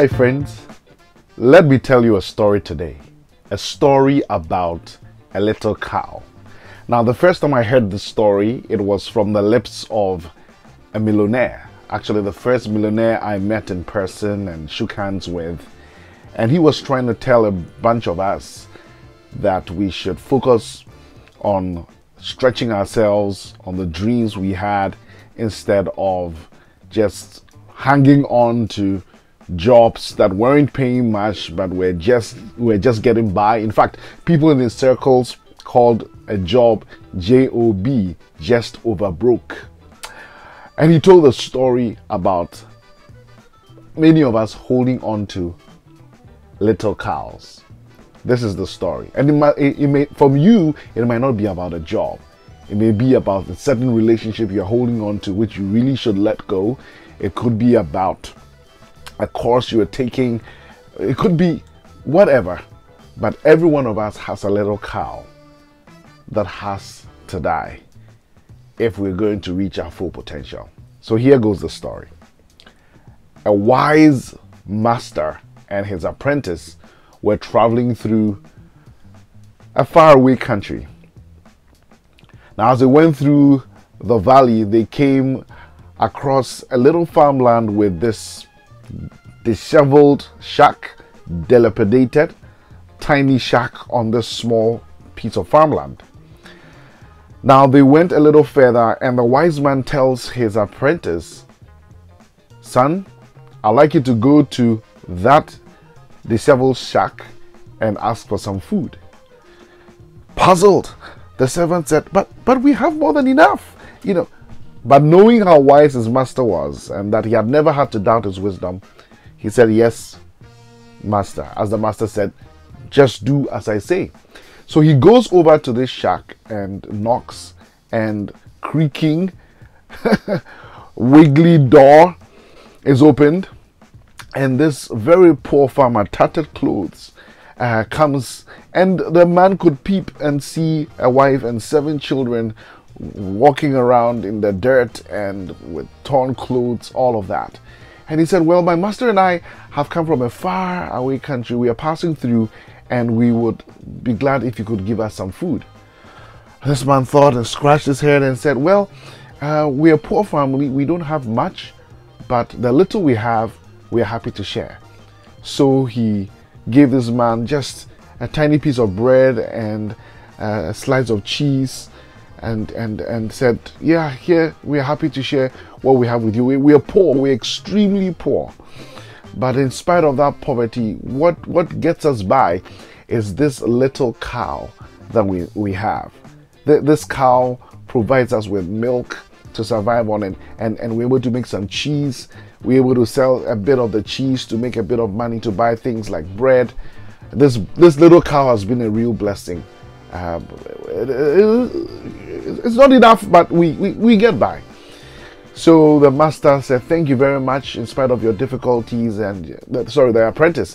Hi friends, let me tell you a story today. A story about a little cow. Now the first time I heard this story, it was from the lips of a millionaire. Actually the first millionaire I met in person and shook hands with. And he was trying to tell a bunch of us that we should focus on stretching ourselves, on the dreams we had, instead of just hanging on to jobs that weren't paying much, but we're just getting by. In fact, people in his circles called a job JOB, just over broke. And he told a story about many of us holding on to little cows. This is the story, and it may from you it might not be about a job. It may be about a certain relationship you're holding on to, which you really should let go. It could be about a course you're taking. It could be whatever. But every one of us has a little cow that has to die if we're going to reach our full potential. So here goes the story. A wise master and his apprentice were traveling through a faraway country. Now, as they went through the valley, they came across a little farmland with this disheveled shack, dilapidated, tiny shack on this small piece of farmland. Now they went a little further, and the wise man tells his apprentice, "Son, I'd like you to go to that disheveled shack and ask for some food." Puzzled, the servant said, but we have more than enough, But knowing how wise his master was and that he had never had to doubt his wisdom, he said, "Yes, master." As the master said, "Just do as I say." So he goes over to this shack and knocks, and creaking, wiggly door is opened, and this very poor farmer, tattered clothes, comes, and the man could peep and see a wife and 7 children walking around in the dirt and with torn clothes, all of that. And he said, "Well, my master and I have come from a far away country. We are passing through, and we would be glad if you could give us some food." This man thought and scratched his head and said, "Well, we're a poor family. We don't have much, but the little we have, we are happy to share." So he gave this man just a tiny piece of bread and a slice of cheese, and said, "Yeah, here, we are happy to share what we have with you. We are poor, we're extremely poor. But in spite of that poverty, what gets us by is this little cow that we have. This cow provides us with milk to survive on, and we're able to make some cheese. We're able to sell a bit of the cheese to make a bit of money to buy things like bread. This little cow has been a real blessing. It's not enough, but we get by." So the master said, "Thank you very much in spite of your difficulties," the apprentice,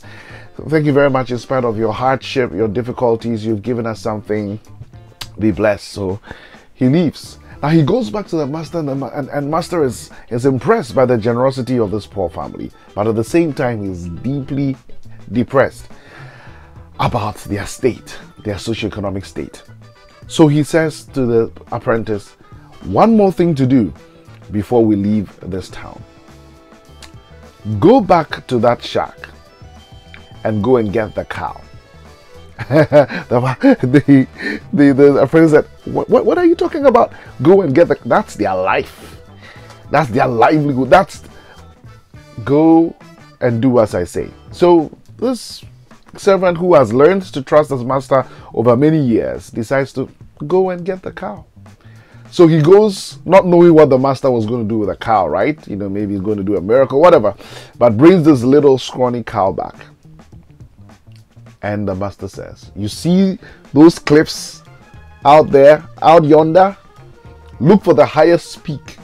"Thank you very much in spite of your hardship, your difficulties. You've given us something. Be blessed." So he leaves. Now he goes back to the master, and master is impressed by the generosity of this poor family, but at the same time he's deeply depressed about their state, their socioeconomic state. So he says to the apprentice, "One more thing to do before we leave this town. Go back to that shack and go and get the cow." the apprentice said, what are you talking about? Go and get that's their life. That's their livelihood. Go and do as I say. So this servant, who has learned to trust his master over many years, decides to go and get the cow. So he goes, not knowing what the master was going to do with the cow, right? Maybe he's going to do a miracle, whatever, but brings this little scrawny cow back. And the master says, "You see those cliffs out there, out yonder? Look for the highest peak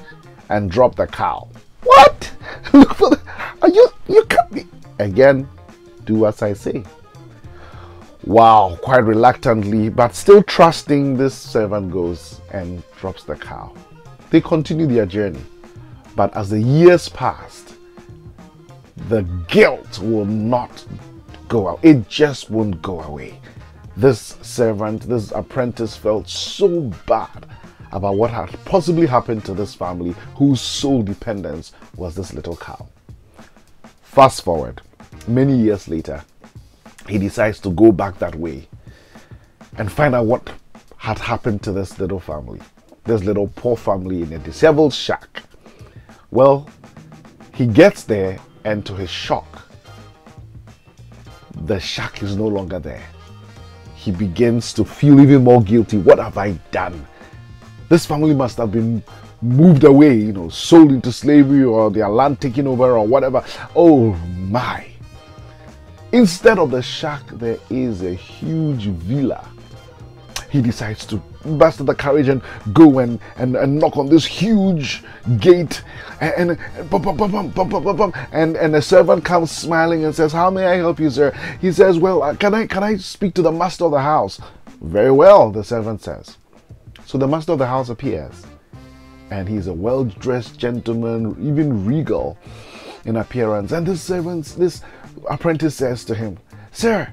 and drop the cow." "What? Look for you can't be." Again, "Do as I say." Wow, quite reluctantly, but still trusting, this servant goes and drops the cow. They continue their journey. But as the years passed, the guilt will not go out. It just won't go away. This servant, this apprentice felt so bad about what had possibly happened to this family whose sole dependence was this little cow. Fast forward, many years later, he decides to go back that way and find out what had happened to this little family, this little poor family in a disabled shack. Well, he gets there, and to his shock, the shack is no longer there. He begins to feel even more guilty. What have I done? This family must have been moved away, sold into slavery, or their land taken over, or whatever. Oh my. Instead of the shack, there is a huge villa. He decides to muster the courage and go and knock on this huge gate, and the servant comes smiling and says, "How may I help you, sir?" He says, "Well, can I speak to the master of the house?" "Very well," the servant says. So the master of the house appears, and he's a well-dressed gentleman, even regal in appearance. And this apprentice says to him, "Sir,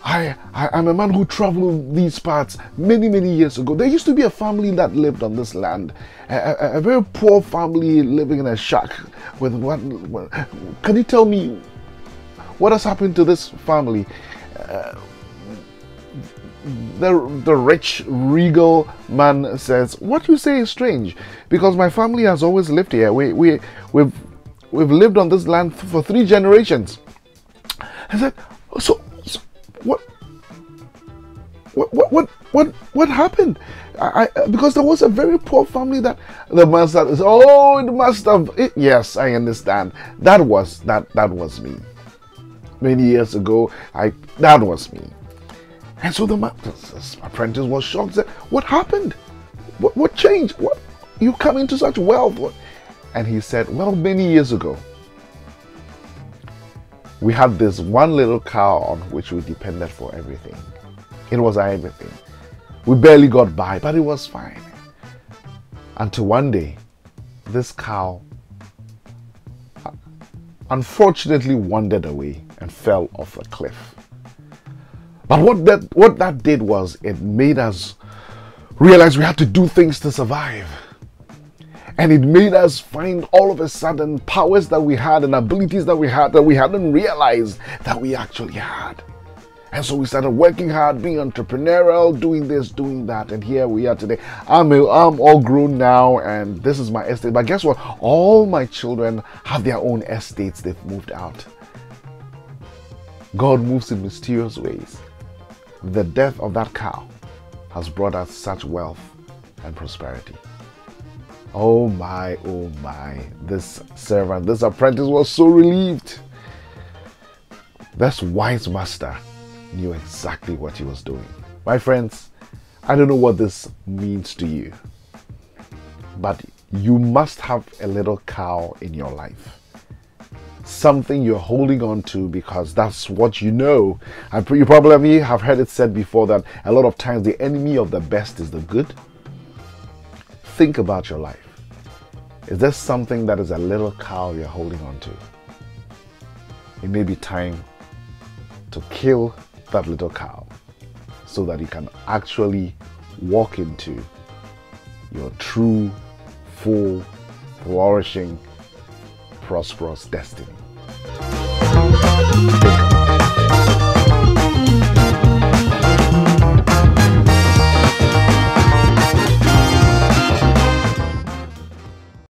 I'm a man who traveled these parts many years ago. There used to be a family that lived on this land, a very poor family living in a shack with one. Can you tell me what has happened to this family?" The rich regal man says, "What you say is strange, because my family has always lived here. We've lived on this land for 3 generations." I said, so what happened? Because there was a very poor family that the man said, "Oh, it must have." Yes, I understand. That was me. Many years ago, that was me. And so the apprentice was shocked. Said, "What happened? What changed? What you come into such wealth?" And he said, "Well, many years ago, we had this one little cow on which we depended for everything. It was our everything. We barely got by, but it was fine. Until one day, this cow unfortunately wandered away and fell off a cliff. But what that did was it made us realize we had to do things to survive. And it made us find all of a sudden powers that we had and abilities that we hadn't realized that we actually had. And so we started working hard, being entrepreneurial, doing this, doing that, and here we are today. I'm all grown now, and this is my estate. But guess what? All my children have their own estates. They've moved out. God moves in mysterious ways. The death of that cow has brought us such wealth and prosperity. Oh my, this servant, this apprentice was so relieved. This wise master knew exactly what he was doing. My friends, I don't know what this means to you, but you must have a little cow in your life. Something you're holding on to because that's what you know. You probably have heard it said before that a lot of times the enemy of the best is the good. Think about your life. Is there something that is a little cow you're holding on to? It may be time to kill that little cow so that you can actually walk into your true, full, flourishing, prosperous destiny.